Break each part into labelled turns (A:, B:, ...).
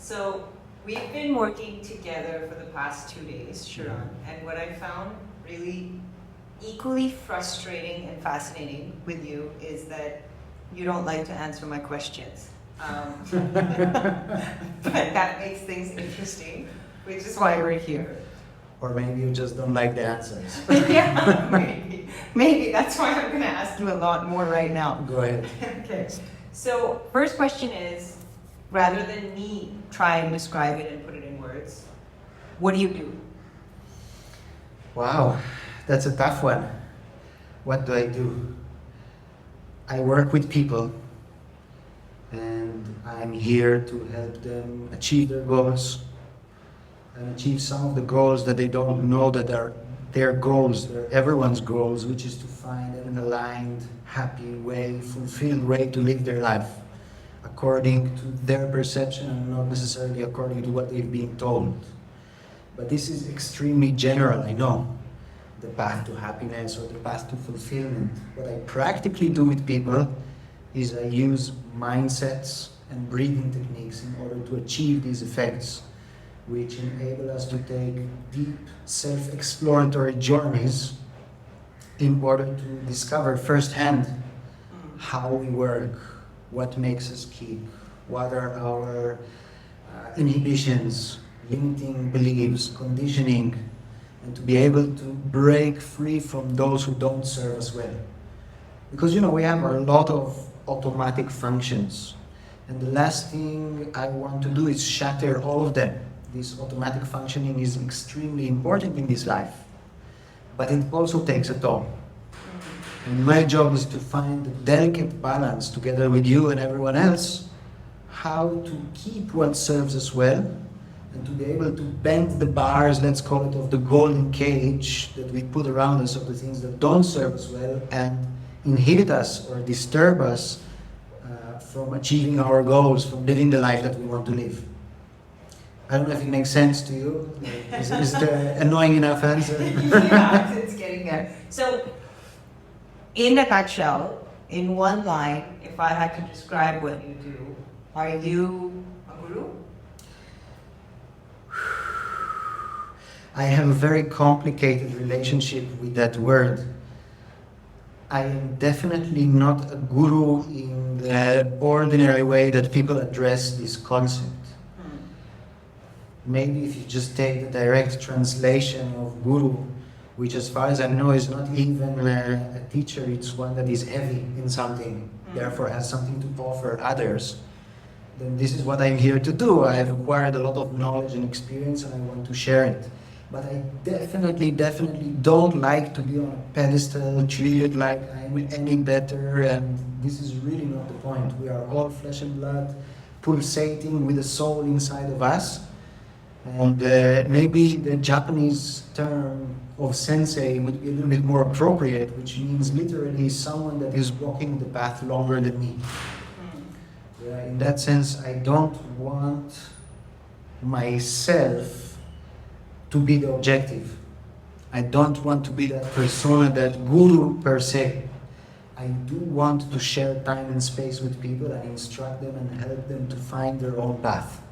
A: So we've been working together for the past 2 days, Shiran, and what I found really equally frustrating and fascinating with you is that you don't like to answer my questions. But that makes things interesting, which is why we're here.
B: Or maybe you just don't like the answers.
A: Yeah, maybe. Maybe that's why I'm going to ask you a lot more right now.
B: Go ahead.
A: Okay. So, first question is, rather than me try and describe it and put it in words, what do you do?
B: Wow, that's a tough one. What do? I work with people, and I'm here to help them achieve their goals and achieve some of the goals that they don't know that are their goals, they're everyone's goals, which is to find an aligned, happy way, fulfilled way to live their life according to their perception and not necessarily according to what they've been told. But this is extremely general, I know. The path to happiness or the path to fulfillment. What I practically do with people is I use mindsets and breathing techniques in order to achieve these effects, which enable us to take deep self-exploratory journeys in order to discover firsthand how we work, what makes us kick, what are our inhibitions, limiting beliefs, conditioning, and to be able to break free from those who don't serve us well. Because we have a lot of automatic functions, and the last thing I want to do is shatter all of them. This automatic functioning is extremely important in this life, but it also takes a toll. And my job is to find a delicate balance together with you and everyone else, how to keep what serves us well and to be able to bend the bars, let's call it, of the golden cage that we put around us of the things that don't serve us well and inhibit us or disturb us from achieving our goals, from living the life that we want to live. I don't know if it makes sense to you. Is it an annoying enough answer?
A: Yeah, it's getting there. So, in a nutshell, in one line, if I had to describe what you do, are you a guru?
B: I have a very complicated relationship with that word. I am definitely not a guru in the ordinary way that people address this concept. Maybe if you just take the direct translation of guru, which as far as I know is not even a teacher, it's one that is heavy in something, therefore has something to offer others, then this is what I'm here to do. I have acquired a lot of knowledge and experience and I want to share it. But I definitely don't like to be on a pedestal, treated like I'm any better, and this is really not the point. We are all flesh and blood, pulsating with a soul inside of us. And maybe the Japanese term of Sensei would be a little bit more appropriate, which means literally someone that is walking the path longer than me. In that sense, I don't want myself to be the objective. I don't want to be that persona, that guru per se. I do want to share time and space with people and instruct them and help them to find their own path.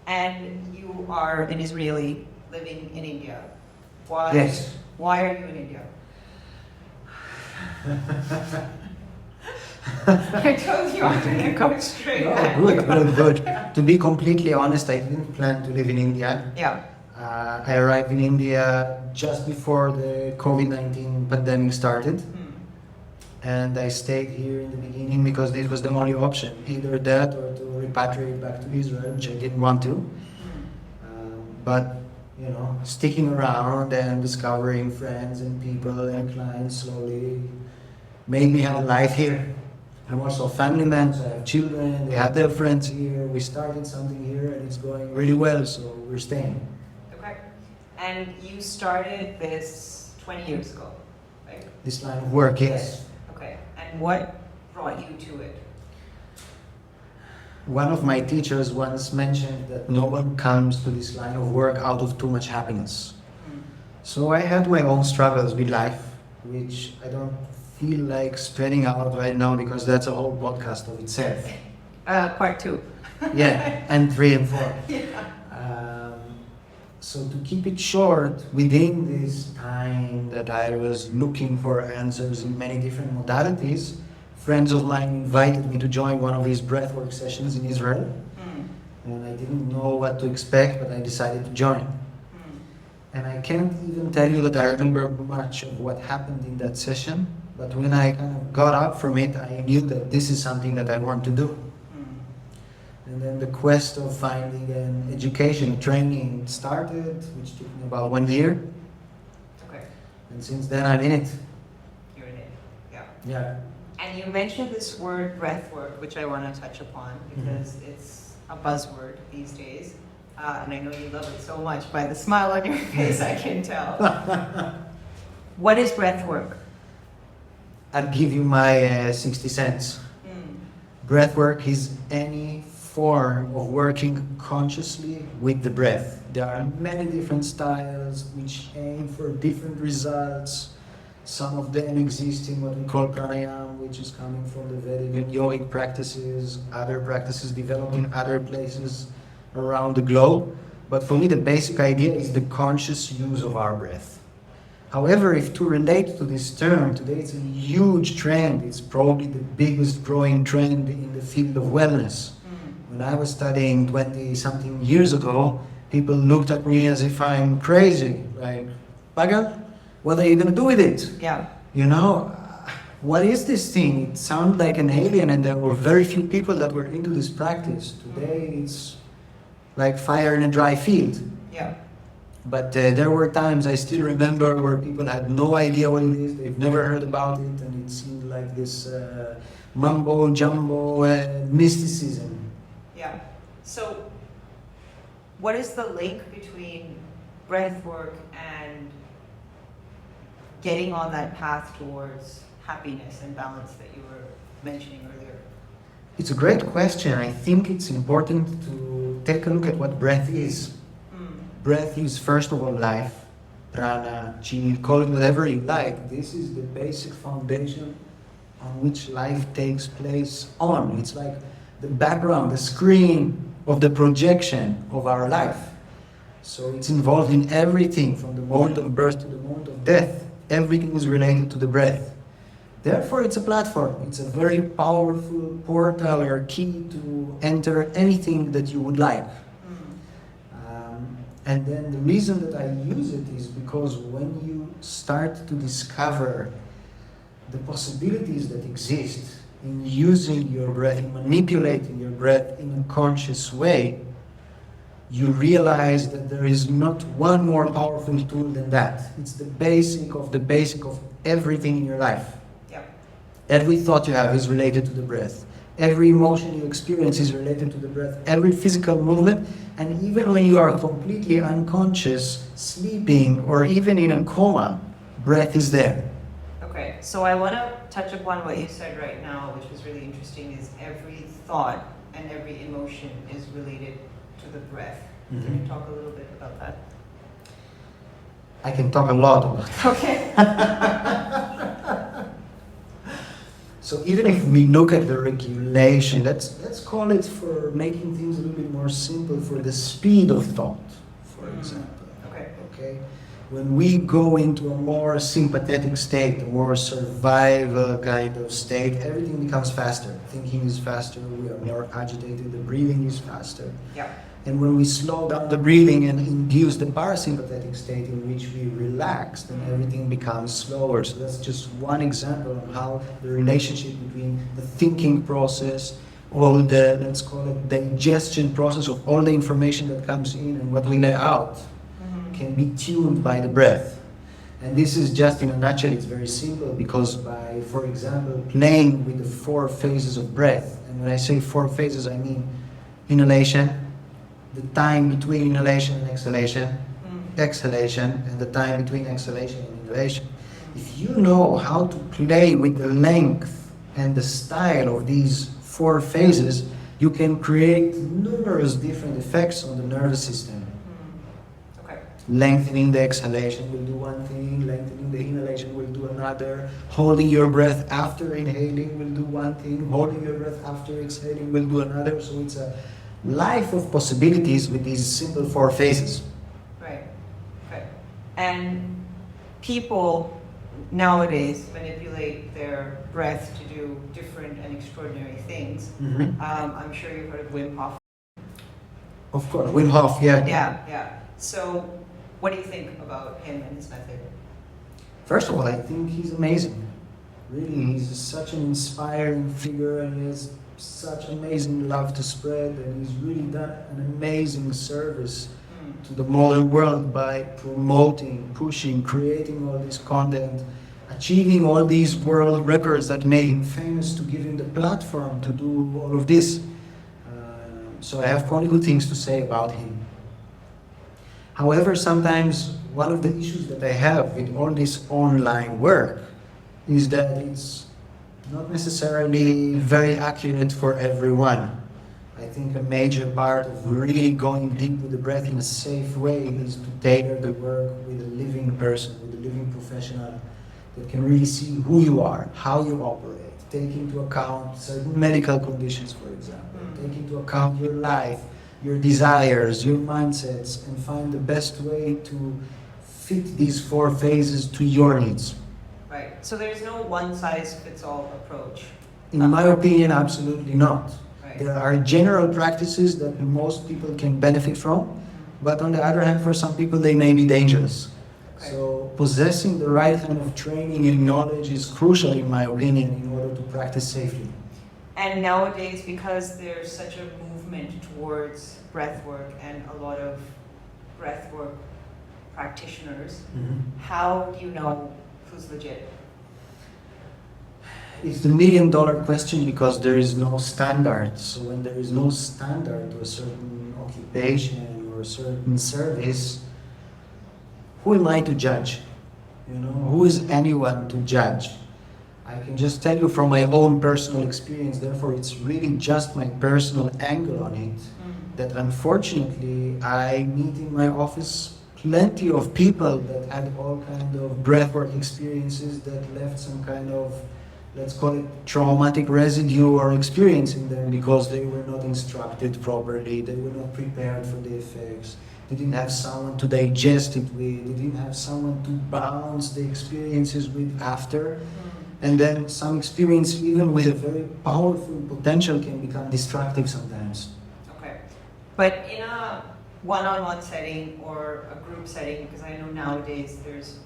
A: And you are an Israeli living in India. Why?
B: Yes.
A: Why are you in India? I told you I'm going to go straight.
B: Oh, good. To be completely honest, I didn't plan to live in India.
A: Yeah.
B: I arrived in India just before the COVID-19 pandemic started. And I stayed here in the beginning because this was the only option, either that or to repatriate back to Israel, which I didn't want to. But sticking around and discovering friends and people and clients slowly made me have a life here. I'm also a family man, so I have children, they have their friends here. We started something here and it's going really well, so we're staying.
A: Okay. And you started this 20 years ago, right?
B: This line of work, yes.
A: Okay. And what brought you to it?
B: One of my teachers once mentioned that no one comes to this line of work out of too much happiness. So I had my own struggles with life, which I don't feel like spreading out right now because that's a whole podcast of itself.
A: Part two.
B: Yeah, and 3 and 4.
A: Yeah.
B: So to keep it short, within this time that I was looking for answers in many different modalities, friends of mine invited me to join one of these breathwork sessions in Israel. And I didn't know what to expect, but I decided to join. And I can't even tell you that I remember much of what happened in that session, but when I kind of got up from it, I knew that this is something that I want to do. And then the quest of finding an education, training started, which took me about 1 year.
A: Okay.
B: And since then I'm in it.
A: You're in it. Yeah.
B: Yeah.
A: And you mentioned this word breath work, which I want to touch upon because it's a buzzword these days. And I know you love it so much by the smile on your face, I can tell. What is breath work?
B: I'll give you my 60 cents. Breathwork is any form of working consciously with the breath. There are many different styles which aim for different results. Some of them exist in what we call pranayama, which is coming from the Vedic and yogic practices, other practices developed in other places around the globe. But for me, the basic idea is the conscious use of our breath. However, if to relate to this term, today it's a huge trend. It's probably the biggest growing trend in the field of wellness. When I was studying 20-something years ago, people looked at me as if I'm crazy. Like, Baga, what are you going to do with it?
A: Yeah.
B: You know, what is this thing? It sounded like an alien, and there were very few people that were into this practice. Today, it's like fire in a dry field.
A: Yeah.
B: But there were times I still remember where people had no idea what it is, they've never heard about it, and it seemed like this mumbo jumbo mysticism.
A: Yeah. So, what is the link between breath work and getting on that path towards happiness and balance that you were mentioning earlier?
B: It's a great question. I think it's important to take a look at what breath is. Breath is first of all life, prana, chi, call it whatever you like. This is the basic foundation on which life takes place on. It's like the background, the screen of the projection of our life. So it's involved in everything from the moment of birth to the moment of death. Everything is related to the breath. Therefore, it's a platform. It's a very powerful portal or key to enter anything that you would like. And then the reason that I use it is because when you start to discover the possibilities that exist in using your breath, in manipulating your breath in a conscious way, you realize that there is not one more powerful tool than that. It's the basic of everything in your life.
A: Yeah.
B: Every thought you have is related to the breath. Every emotion you experience is related to the breath. Every physical movement, and even when you are completely unconscious, sleeping, or even in a coma, breath is there.
A: Okay, so I want to touch upon what you said right now, which was really interesting, is every thought and every emotion is related to the breath. Can you talk a little bit about that?
B: I can talk a lot about that.
A: Okay.
B: So even if we look at the regulation, let's call it, for making things a little bit more simple, for the speed of thought, for example. Okay. When we go into a more sympathetic state, a more survival kind of state, everything becomes faster. Thinking is faster, we are more agitated, the breathing is faster.
A: Yeah.
B: And when we slow down the breathing and induce the parasympathetic state in which we relax, then everything becomes slower. So that's just one example of how the relationship between the thinking process, all the, let's call it, digestion process of all the information that comes in and what we let out can be tuned by the breath. And this is just in a nutshell, it's very simple, because by, for example, playing with the 4 phases of breath, and when I say 4 phases, I mean inhalation, the time between inhalation and exhalation, exhalation, and the time between exhalation and inhalation. If you know how to play with the length and the style of these 4 phases, you can create numerous different effects on the nervous system.
A: Okay.
B: Lengthening the exhalation will do one thing, lengthening the inhalation will do another. Holding your breath after inhaling will do one thing, holding your breath after exhaling will do another. So it's a life of possibilities with these simple 4 phases.
A: Right. Right. And people nowadays manipulate their breath to do different and extraordinary things. I'm sure you've heard of Wim Hof.
B: Of course, Wim Hof, yeah.
A: Yeah. So, what do you think about him and his method?
B: First of all, I think he's amazing. Really, he's such an inspiring figure and he has such amazing love to spread, and he's really done an amazing service to the modern world by promoting, pushing, creating all this content, achieving all these world records that made him famous to give him the platform to do all of this. So I have only good things to say about him. However, sometimes one of the issues that I have with all this online work is that it's not necessarily very accurate for everyone. I think a major part of really going deep with the breath in a safe way is to tailor the work with a living person, with a living professional that can really see who you are, how you operate, take into account certain medical conditions, for example, take into account your life, your desires, your mindsets, and find the best way to fit these 4 phases to your needs.
A: Right. So there's no one-size-fits-all approach.
B: In my opinion, absolutely not.
A: Right.
B: There are general practices that most people can benefit from, but on the other hand, for some people, they may be dangerous.
A: Okay.
B: So possessing the right kind of training and knowledge is crucial, in my opinion, in order to practice safely.
A: And nowadays, because there's such a movement towards breathwork and a lot of breathwork practitioners, how do you know who's legit?
B: It's the $1,000,000 question because there is no standard. So when there is no standard to a certain occupation or a certain service, who am I to judge? You know, who is anyone to judge? I can just tell you from my own personal experience, therefore it's really just my personal angle on it, that unfortunately I meet in my office plenty of people that had all kind of breathwork experiences that left some kind of, let's call it, traumatic residue or experience in them because they were not instructed properly, they were not prepared for the effects, they didn't have someone to digest it with, they didn't have someone to bounce the experiences with after. And then some experience, even with a very powerful potential, can become destructive sometimes.
A: Okay. But in a one-on-one setting or a group setting, because I know nowadays there's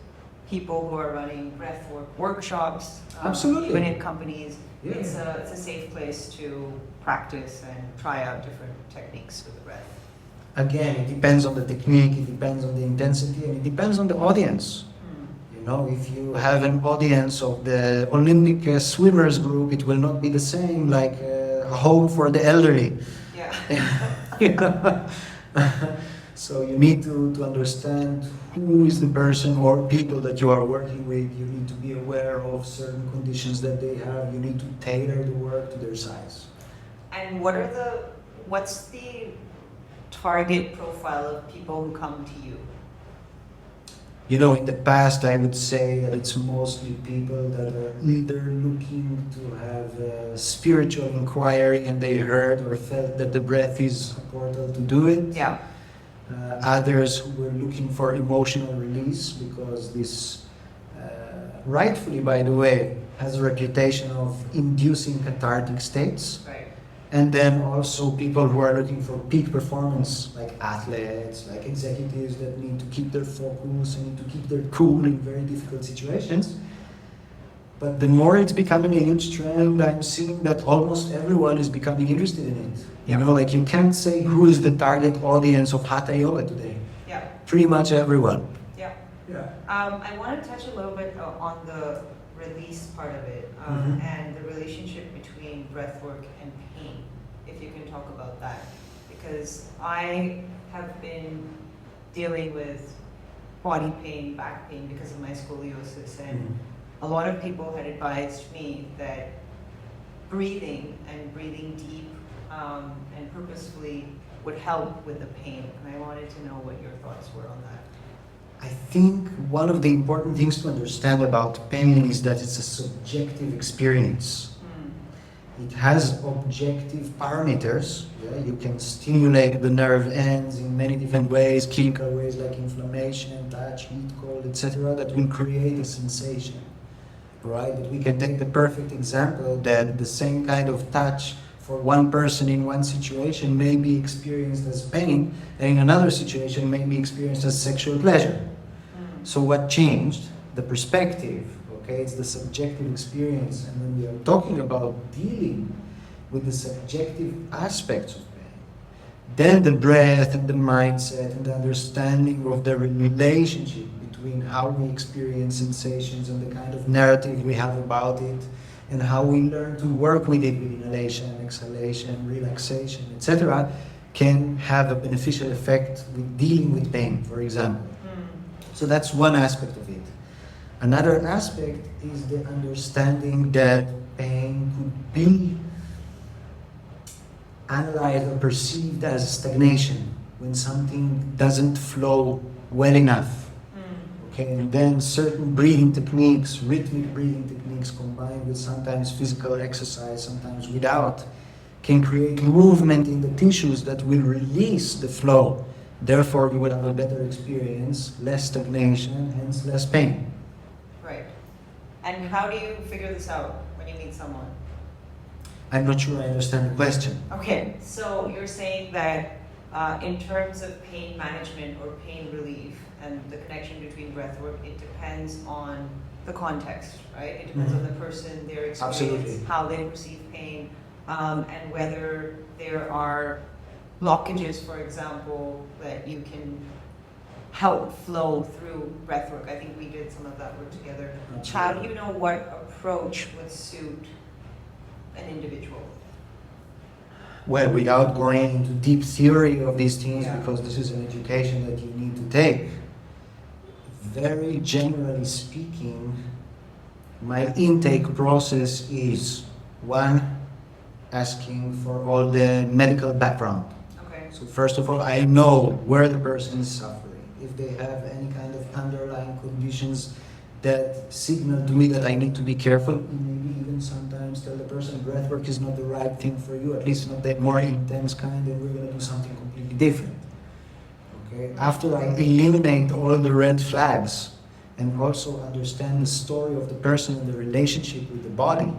A: people who are running breathwork workshops,
B: Absolutely.
A: even in companies,
B: Yeah.
A: it's a safe place to practice and try out different techniques with the breath.
B: Again, it depends on the technique, it depends on the intensity, and it depends on the audience. You know, if you have an audience of the Olympic swimmers group, it will not be the same like a home for the elderly.
A: Yeah.
B: So you need to understand who is the person or people that you are working with. You need to be aware of certain conditions that they have. You need to tailor the work to their size.
A: And what's the target profile of people who come to you?
B: You know, in the past, I would say that it's mostly people that are either looking to have a spiritual inquiry and they heard or felt that the breath is a portal to do it.
A: Yeah.
B: Others who were looking for emotional release because this, rightfully by the way, has a reputation of inducing cathartic states.
A: Right.
B: And then also people who are looking for peak performance, like athletes, like executives that need to keep their focus and need to keep their cool in very difficult situations. But the more it's becoming a huge trend, I'm seeing that almost everyone is becoming interested in it. You know, like you can't say who is the target audience of Hatha Yoga today.
A: Yeah.
B: Pretty much everyone.
A: Yeah.
B: Yeah.
A: I want to touch a little bit on the release part of it and the relationship between breathwork and pain, if you can talk about that. Because I have been dealing with body pain, back pain because of my scoliosis, and a lot of people had advised me that breathing and breathing deep and purposefully would help with the pain. And I wanted to know what your thoughts were on that.
B: I think one of the important things to understand about pain is that it's a subjective experience. It has objective parameters. Yeah? You can stimulate the nerve ends in many different ways, chemical ways like inflammation, touch, heat, cold, etc., that will create a sensation. Right? But we can take the perfect example that the same kind of touch for one person in one situation may be experienced as pain, and in another situation may be experienced as sexual pleasure. So what changed? The perspective. Okay, it's the subjective experience, and when we are talking about dealing with the subjective aspects of pain, then the breath and the mindset and the understanding of the relationship between how we experience sensations and the kind of narrative we have about it, and how we learn to work with it with inhalation, exhalation, relaxation, etc., can have a beneficial effect with dealing with pain, for example. So that's one aspect of it. Another aspect is the understanding that pain could be analyzed or perceived as stagnation when something doesn't flow well enough. Okay, and then certain breathing techniques, rhythmic breathing techniques combined with sometimes physical exercise, sometimes without, can create movement in the tissues that will release the flow. Therefore, we will have a better experience, less stagnation, hence less pain.
A: Right. And how do you figure this out when you meet someone?
B: I'm not sure I understand the question.
A: Okay, so you're saying that in terms of pain management or pain relief and the connection between breathwork, it depends on the context, right? It depends on the person, their experience,
B: Absolutely.
A: how they perceive pain, and whether there are blockages, for example, that you can help flow through breathwork. I think we did some of that work together.
B: Absolutely.
A: How do you know what approach would suit an individual?
B: Well, without going into deep theory of these things,
A: Yeah.
B: because this is an education that you need to take, very generally speaking, my intake process is one, asking for all the medical background.
A: Okay.
B: So first of all, I know where the person is suffering. If they have any kind of underlying conditions that signal to me that I need to be careful, maybe even sometimes tell the person breathwork is not the right thing for you, at least not that more intense kind, and we're going to do something completely different. Okay? After I eliminate all the red flags and also understand the story of the person and the relationship with the body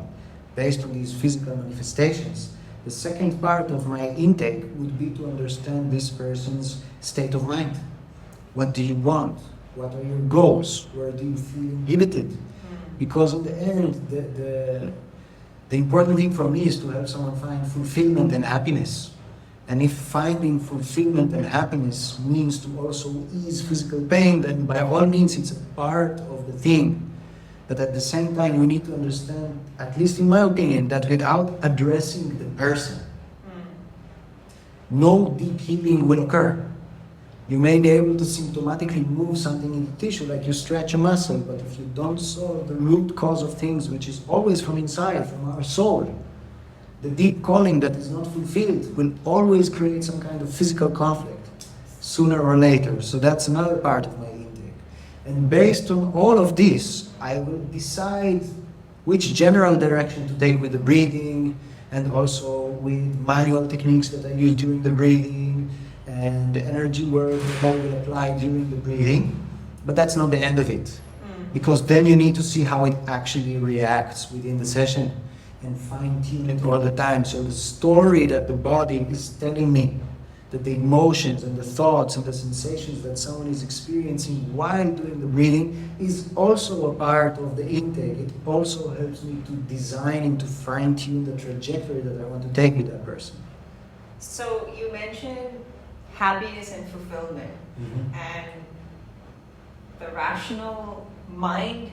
B: based on these physical manifestations, the second part of my intake would be to understand this person's state of mind. What do you want? What are your goals? Where do you feel inhibited? Because in the end, the important thing for me is to help someone find fulfillment and happiness. And if finding fulfillment and happiness means to also ease physical pain, then by all means it's a part of the thing. But at the same time, we need to understand, at least in my opinion, that without addressing the person, no deep healing will occur. You may be able to symptomatically move something in the tissue, like you stretch a muscle, but if you don't solve the root cause of things, which is always from inside, from our soul, the deep calling that is not fulfilled will always create some kind of physical conflict, sooner or later. So that's another part of my intake. And based on all of this, I will decide which general direction to take with the breathing, and also with manual techniques that I use during the breathing, and the energy work that I will apply during the breathing. But that's not the end of it. Because then you need to see how it actually reacts within the session and fine-tune it all the time. So the story that the body is telling me, that the emotions and the thoughts and the sensations that someone is experiencing while doing the breathing is also a part of the intake. It also helps me to design and to fine-tune the trajectory that I want to take with that person.
A: So you mentioned happiness and fulfillment, and the rational mind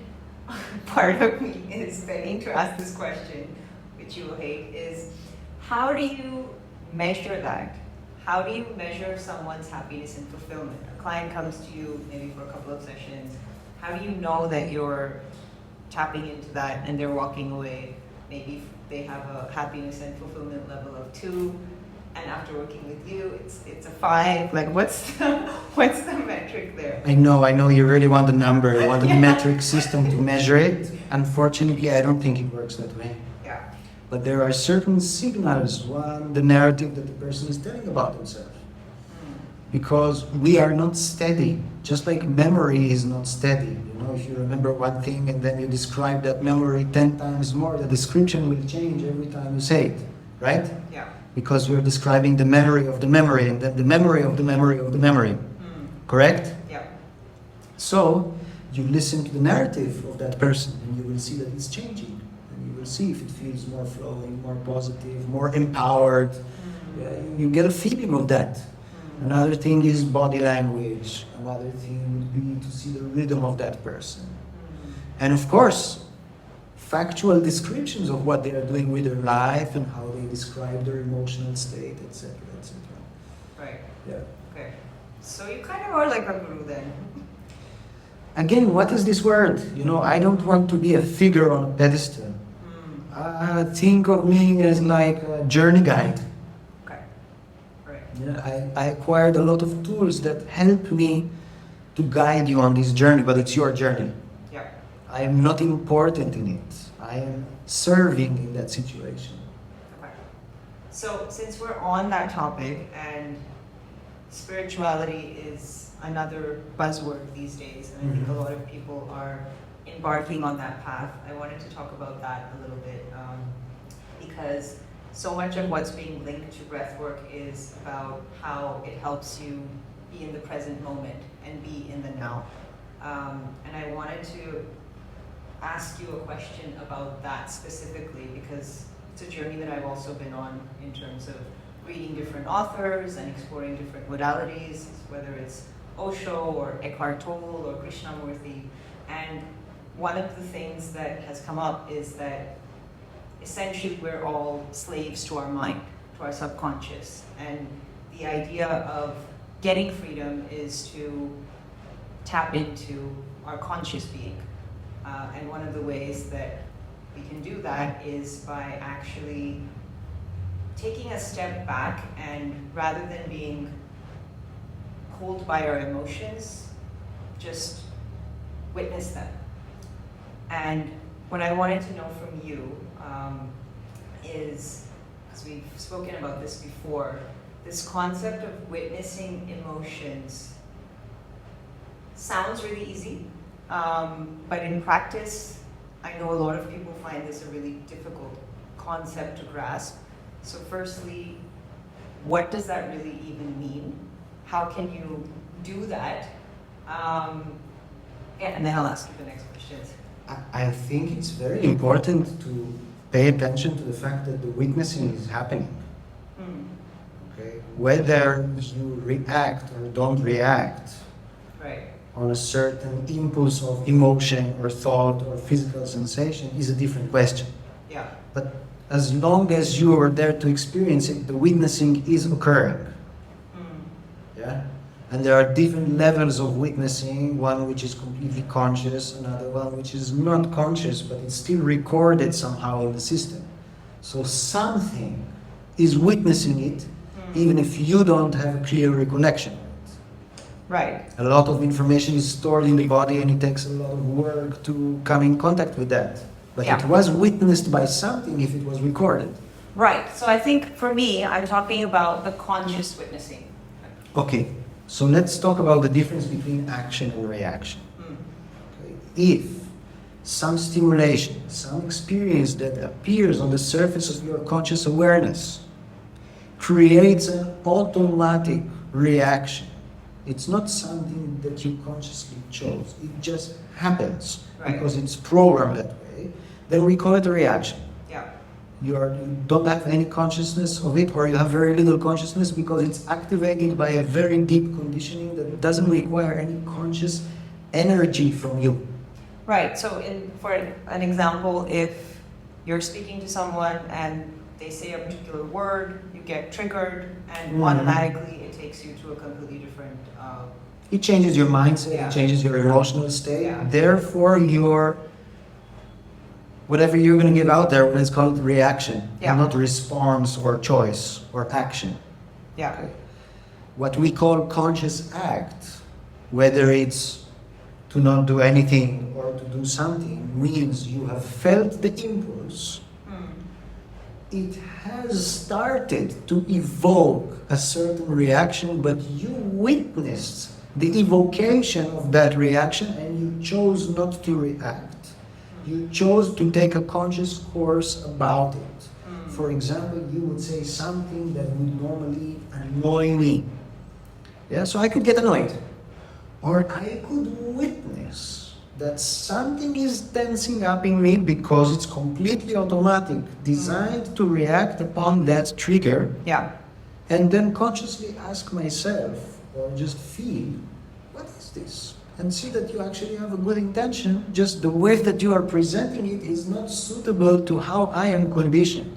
A: part of me is begging to ask this question, which you will hate, is how do you measure that? How do you measure someone's happiness and fulfillment? A client comes to you maybe for a couple of sessions. How do you know that you're tapping into that and they're walking away? Maybe they have a happiness and fulfillment level of 2. and after working with you, it's a 5. Like, what's what's the metric there?
B: I know you really want the number, you want a
A: Yeah.
B: metric system to measure it. Unfortunately, I don't think it works that way.
A: Yeah.
B: But there are certain signals, one, the narrative that the person is telling about themselves. Because we are not steady, just like memory is not steady. You know, if you remember one thing and then you describe that memory 10 times more, the description will change every time you say it, right?
A: Yeah.
B: Because you're describing the memory of the memory and then the memory of the memory of the memory, correct?
A: Yeah.
B: So you listen to the narrative of that person and you will see that it's changing. And you will see if it feels more flowing, more positive, more empowered. Yeah, you get a feeling of that. Another thing is body language. Another thing would be to see the rhythm of that person. And of course, factual descriptions of what they are doing with their life and how they describe their emotional state, etc., etc.
A: Right.
B: Yeah.
A: Okay. So you kind of are like a guru then.
B: Again, what is this word? You know, I don't want to be a figure on a pedestal. Think of me as like a journey guide.
A: Okay. Right.
B: Yeah, I acquired a lot of tools that help me to guide you on this journey, but it's your journey.
A: Yeah.
B: I am not important in it. I am serving in that situation.
A: Okay. So since we're on that topic, and spirituality is another buzzword these days, and I think a lot of people are embarking on that path, I wanted to talk about that a little bit, because so much of what's being linked to breathwork is about how it helps you be in the present moment and be in the now. And I wanted to ask you a question about that specifically, because it's a journey that I've also been on in terms of reading different authors and exploring different modalities, whether it's Osho or Eckhart Tolle or Krishnamurti. And one of the things that has come up is that essentially we're all slaves to our mind, to our subconscious. And the idea of getting freedom is to tap into our conscious being. And one of the ways that we can do that is by actually taking a step back, and rather than being pulled by our emotions, just witness them. And what I wanted to know from you is, because we've spoken about this before, this concept of witnessing emotions sounds really easy, but in practice, I know a lot of people find this a really difficult concept to grasp. So firstly, what does that really even mean? How can you do that? And then I'll ask you the next questions.
B: I think it's very important to pay attention to the fact that the witnessing is happening. Okay? Whether you react or don't react on a certain impulse of emotion or thought or physical sensation is a different question.
A: Yeah.
B: But as long as you are there to experience it, the witnessing is occurring. Yeah? And there are different levels of witnessing, one which is completely conscious, another one which is not conscious, but it's still recorded somehow in the system. So something is witnessing it, even if you don't have a clear reconnection.
A: Right.
B: A lot of information is stored in the body and it takes a lot of work to come in contact with that. But
A: Yeah.
B: it was witnessed by something if it was recorded.
A: Right. So I think for me, I'm talking about the conscious witnessing.
B: Okay, so let's talk about the difference between action and reaction. Okay. If some stimulation, some experience that appears on the surface of your conscious awareness creates an automatic reaction, it's not something that you consciously chose, it just happens because it's programmed that way, then we call it a reaction.
A: Yeah.
B: You don't have any consciousness of it, or you have very little consciousness because it's activated by a very deep conditioning that doesn't require any conscious energy from you.
A: Right. So for an example, if you're speaking to someone and they say a particular word, you get triggered, and automatically it takes you to a completely different...
B: It changes your mindset,
A: Yeah.
B: it changes your emotional state.
A: Yeah.
B: Therefore, whatever you're going to give out there, it's called reaction,
A: Yeah.
B: and not response or choice or action.
A: Yeah.
B: Okay. What we call conscious act, whether it's to not do anything or to do something, means you have felt the impulse. It has started to evoke a certain reaction, but you witnessed the evocation of that reaction and you chose not to react. You chose to take a conscious course about it. For example, you would say something that would normally annoy me. Yeah, so I could get annoyed. Or I could witness that something is tensing up in me because it's completely automatic, designed to react upon that trigger,
A: Yeah.
B: and then consciously ask myself, or just feel, what is this? And see that you actually have a good intention, just the way that you are presenting it is not suitable to how I am conditioned.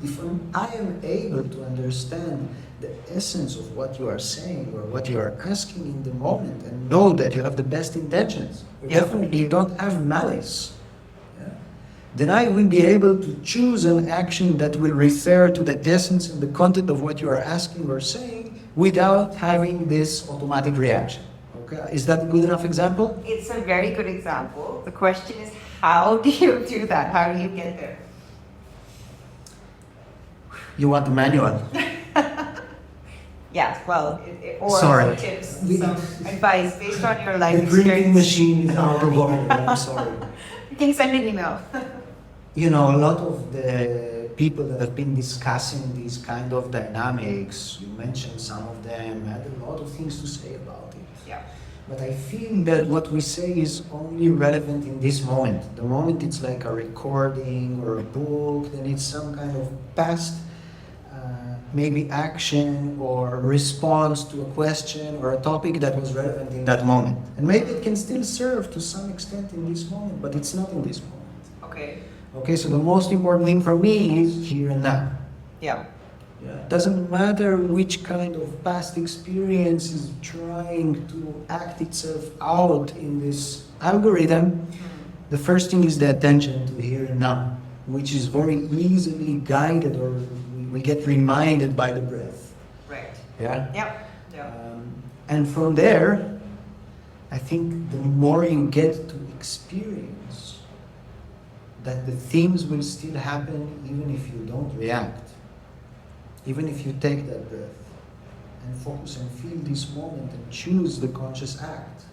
B: If I am able to understand the essence of what you are saying or what you are asking in the moment and know that you have the best intentions,
A: Yeah.
B: definitely you don't have malice, yeah, then I will be able to choose an action that will refer to the essence and the content of what you are asking or saying without having this automatic reaction. Okay, is that a good enough example?
A: It's a very good example. The question is, how do you do that? How do you get there?
B: You want the manual?
A: Yes, well, or
B: Sorry.
A: some tips, some advice based on your life
B: The printing
A: experience.
B: machine is out of order. I'm sorry.
A: You can send an email.
B: You know, a lot of the people that have been discussing these kind of dynamics, you mentioned some of them, had a lot of things to say about it.
A: Yeah.
B: But I feel that what we say is only relevant in this moment. The moment it's like a recording or a book, then it's some kind of past maybe action or response to a question or a topic that was relevant in that moment. And maybe it can still serve to some extent in this moment, but it's not in this moment.
A: Okay.
B: Okay, so the most important thing for me is here and now.
A: Yeah.
B: Yeah. It doesn't matter which kind of past experience is trying to act itself out in this algorithm. The first thing is the attention to here and now, which is very easily guided, or we get reminded by the breath.
A: Right.
B: Yeah?
A: Yep. Yeah.
B: And from there, I think the more you get to experience that the things will still happen even if you don't react. Even if you take that breath and focus and feel this moment and choose the conscious act,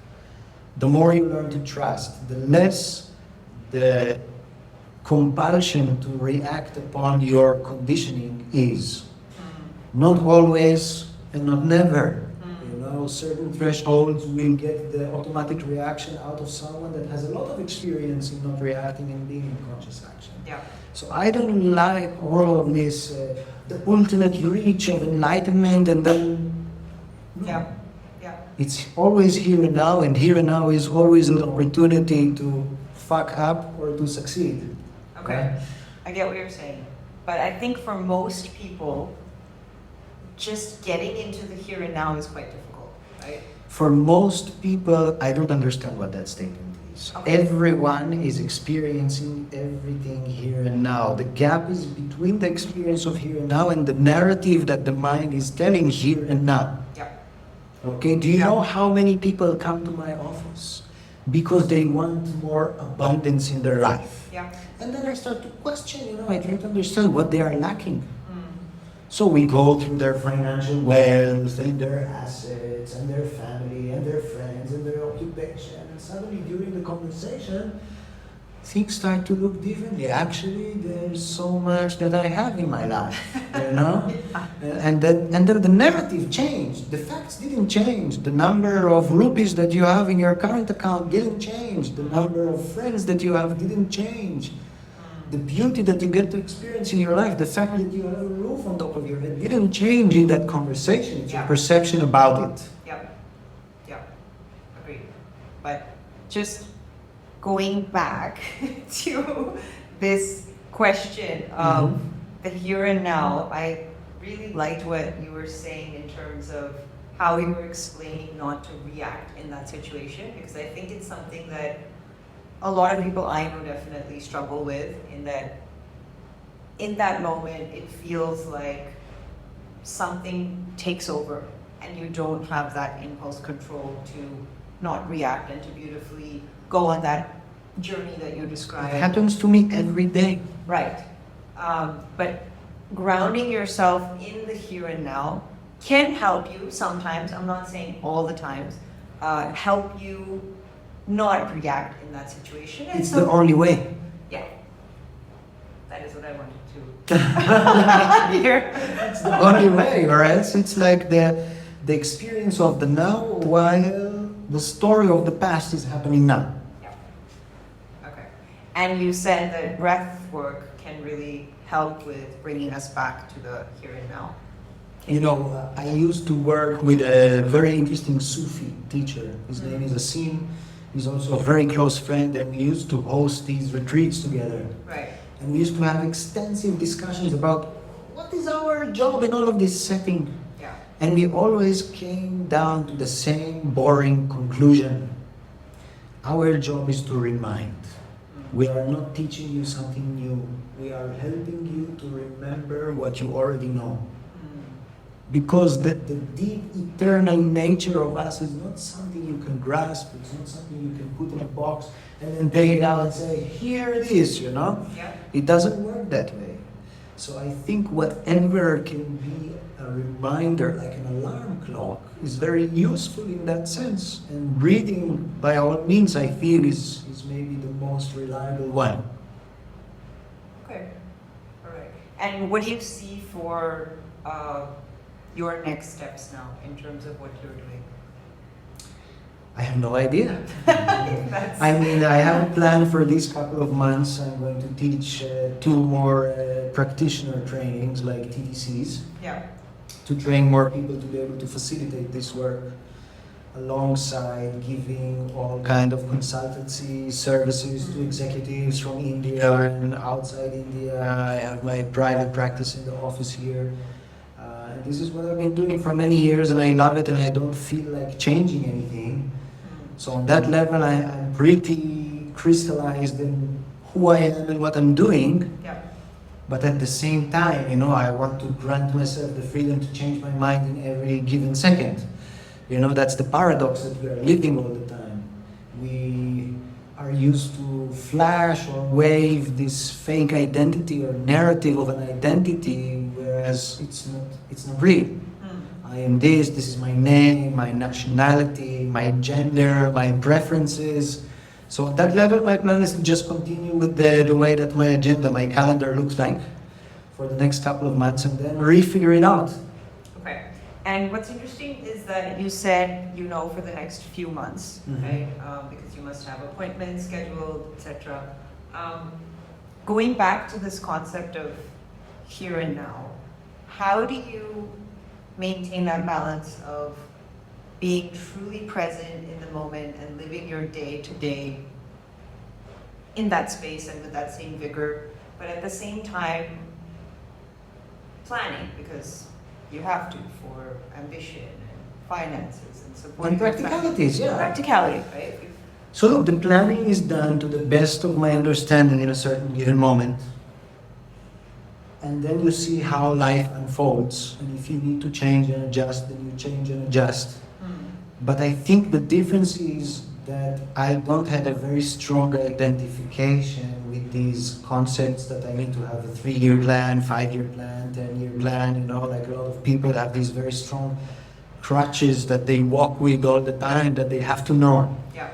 B: the more you learn to trust, the less the compulsion to react upon your conditioning is. Not always and not never. You know, certain thresholds will get the automatic reaction out of someone that has a lot of experience in not reacting and being in conscious action.
A: Yeah.
B: So I don't like all of this, the ultimate reach of enlightenment and then... No.
A: Yeah. Yeah.
B: It's always here and now is always an opportunity to fuck up or to succeed.
A: Okay. I get what you're saying. But I think for most people, just getting into the here and now is quite difficult, right?
B: For most people, I don't understand what that statement is.
A: Okay.
B: Everyone is experiencing everything here and now. The gap is between the experience of here and now and the narrative that the mind is telling here and now.
A: Yeah.
B: Okay, do you know how many people come to my office because they want more abundance in their life?
A: Yeah.
B: And then I start to question, I try to understand what they are lacking. So we go through their financial wealth and their assets and their family and their friends and their occupation. And suddenly during the conversation, things start to look differently. Actually, there's so much that I have in my life, And then the narrative changed. The facts didn't change. The number of rupees that you have in your current account didn't change. The number of friends that you have didn't change. The beauty that you get to experience in your life, the fact that you have a roof on top of your head, didn't change in that conversation. It's your perception about it.
A: Yep. Yep. Agreed. But just going back to this question of the here and now, I really liked what you were saying in terms of how you were explaining not to react in that situation, because I think it's something that a lot of people I know definitely struggle with, in that moment it feels like something takes over and you don't have that impulse control to not react and to beautifully go on that journey that you
B: It
A: described.
B: happens to me every day.
A: Right. But grounding yourself in the here and now can help you sometimes, I'm not saying all the times, help you not react in that situation. And
B: It's the only way.
A: yeah, that is what I wanted to hear.
B: It's the only way, or else it's like the experience of the now while the story of the past is happening now.
A: Yeah. Okay. And you said that breath work can really help with bringing us back to the here and now.
B: You know, I used to work with a very interesting Sufi teacher. His name is Asim. He's also a very close friend, and we used to host these retreats together.
A: Right.
B: And we used to have extensive discussions about what is our job in all of this setting.
A: Yeah.
B: And we always came down to the same boring conclusion. Our job is to remind. We are not teaching you something new. We are helping you to remember what you already know. Because the deep eternal nature of us is not something you can grasp, it's not something you can put in a box and then take it out and say, here it is, you know?
A: Yeah.
B: It doesn't work that way. So I think whatever can be a reminder, like an alarm clock, is very useful in that sense. And reading, by all means, I feel is maybe the most reliable one.
A: Okay. All right. And what do you see for your next steps now in terms of what you're doing?
B: I have no idea.
A: That's-
B: I mean, I have a plan for these couple of months. I'm going to teach 2 more practitioner trainings, like TDCs,
A: Yeah.
B: to train more people to be able to facilitate this work, alongside giving all kind of consultancy services to executives from India and outside India. I have my private practice in the office here. And this is what I've been doing for many years, and I love it, and I don't feel like changing anything. So on that level, I'm pretty crystallized in who I am and what I'm doing.
A: Yeah.
B: But at the same time, you know, I want to grant myself the freedom to change my mind in every given second. You know, that's the paradox that we are living all the time. We are used to flash or wave this fake identity or narrative of an identity, whereas it's not real. I am this is my name, my nationality, my gender, my preferences. So at that level, my plan is to just continue with the way that my agenda, my calendar looks like for the next couple of months, and then refigure it out.
A: Okay. And what's interesting is that you said, you know, for the next few months, right? Because you must have appointments scheduled, etc. Going back to this concept of here and now, how do you maintain that balance of being truly present in the moment and living your day to day in that space and with that same vigor, but at the same time planning, because you have to, for ambition and finances and support.
B: And practicalities, yeah.
A: Practicality, right?
B: So look, the planning is done to the best of my understanding in a certain given moment. And then you see how life unfolds. And if you need to change and adjust, then you change and adjust. But I think the difference is that I don't have a very strong identification with these concepts that I need to have a 3-year plan, 5-year plan, 10-year plan, you know, like a lot of people have these very strong crutches that they walk with all the time that they have to know.
A: Yeah.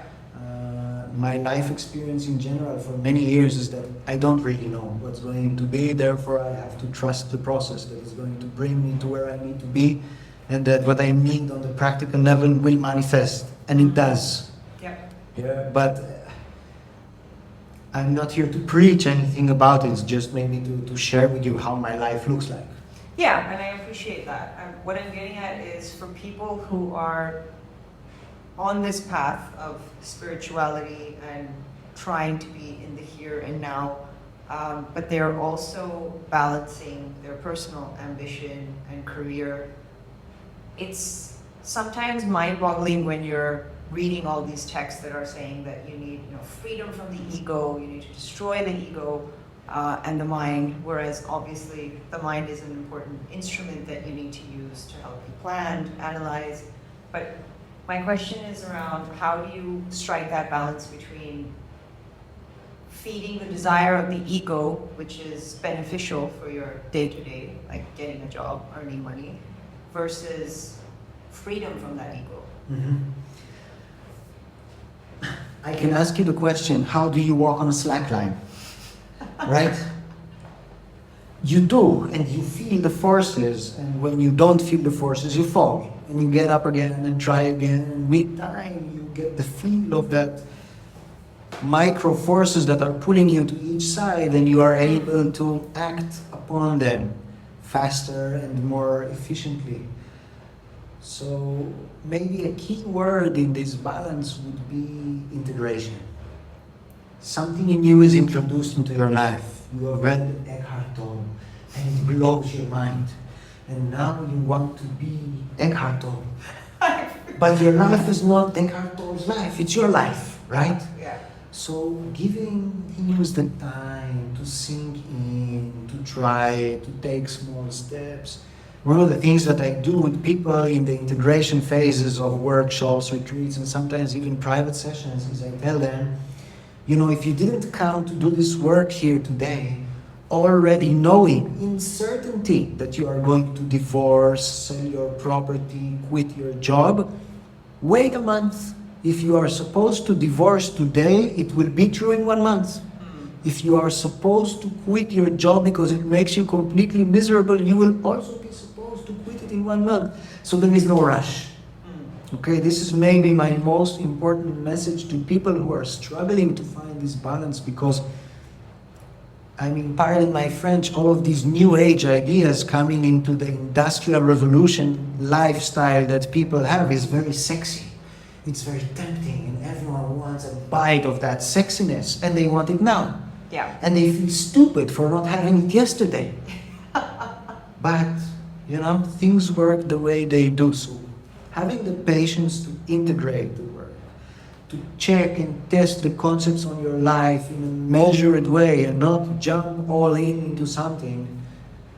B: My life experience in general for many years is that I don't really know what's going to be, therefore I have to trust the process that is going to bring me to where I need to be, and that what I need on the practical level will manifest, and it does. Yeah, but I'm not here to preach anything about it, it's just maybe to share with you how my life looks like.
A: Yeah, and I appreciate that. What I'm getting at is for people who are on this path of spirituality and trying to be in the here and now, but they're also balancing their personal ambition and career. It's sometimes mind-boggling when you're reading all these texts that are saying that you need, freedom from the ego, you need to destroy the ego and the mind, whereas obviously the mind is an important instrument that you need to use to help you plan, analyze. But my question is around how do you strike that balance between feeding the desire of the ego, which is beneficial for your day-to-day, like getting a job, earning money, versus freedom from that ego?
B: I can ask you the question, how do you walk on a slack line? Right? You do, and you feel the forces, and when you don't feel the forces, you fall. And you get up again and try again, and with time you get the feel of that micro forces that are pulling you to each side, and you are able to act upon them faster and more efficiently. So maybe a key word in this balance would be integration. Something new is introduced into your life. You have read Eckhart Tolle, and it blows your mind. And now you want to be Eckhart Tolle. But your life is not Eckhart Tolle's life, it's your life, right?
A: Yeah.
B: So giving things the time to sink in, to try, to take small steps. One of the things that I do with people in the integration phases of workshops, retreats, and sometimes even private sessions is I tell them, if you didn't come to do this work here today, already knowing in certainty that you are going to divorce, sell your property, quit your job, wait a month. If you are supposed to divorce today, it will be true in 1 month. If you are supposed to quit your job because it makes you completely miserable, you will also be supposed to quit it in 1 month. So there is no rush. Okay, this is maybe my most important message to people who are struggling to find this balance, because pardon my French, all of these new age ideas coming into the industrial revolution lifestyle that people have is very sexy. It's very tempting, and everyone wants a bite of that sexiness, and they want it now.
A: Yeah.
B: And they feel stupid for not having it yesterday. But, things work the way they do. So having the patience to integrate the work, to check and test the concepts on your life in a measured way, and not jump all into something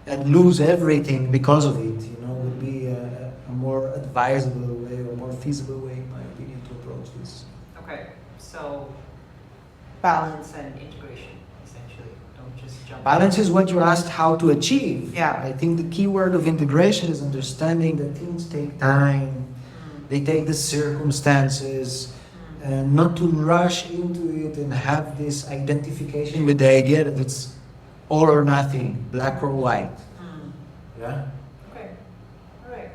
B: and lose everything because of it, would be a more advisable way, or more feasible way, in my opinion, to approach this.
A: Okay, so balance and integration, essentially. Don't just jump.
B: Balance is what you asked how to achieve.
A: Yeah.
B: I think the key word of integration is understanding that things take time, they take the circumstances, and not to rush into it and have this identification with the idea that it's all or nothing, black or white. Yeah?
A: Okay, all right.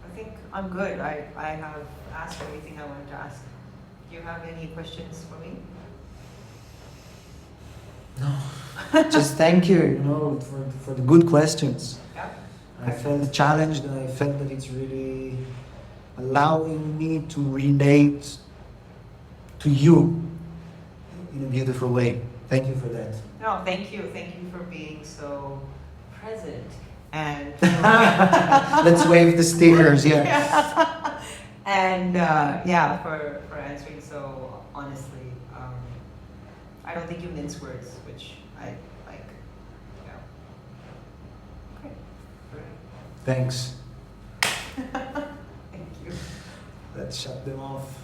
A: I think I'm good. I have asked everything I wanted to ask. Do you have any questions for me?
B: No. Just thank you, for the good questions.
A: Yeah.
B: I felt challenged, and I felt that it's really allowing me to relate to you in a beautiful way. Thank you for that.
A: No, thank you. Thank you for being so present and
B: Let's wave the stickers, yeah.
A: and for answering so honestly. I don't think you mince words, which I like. Yeah. Okay. All right.
B: Thanks.
A: Thank you.
B: Let's shut them off.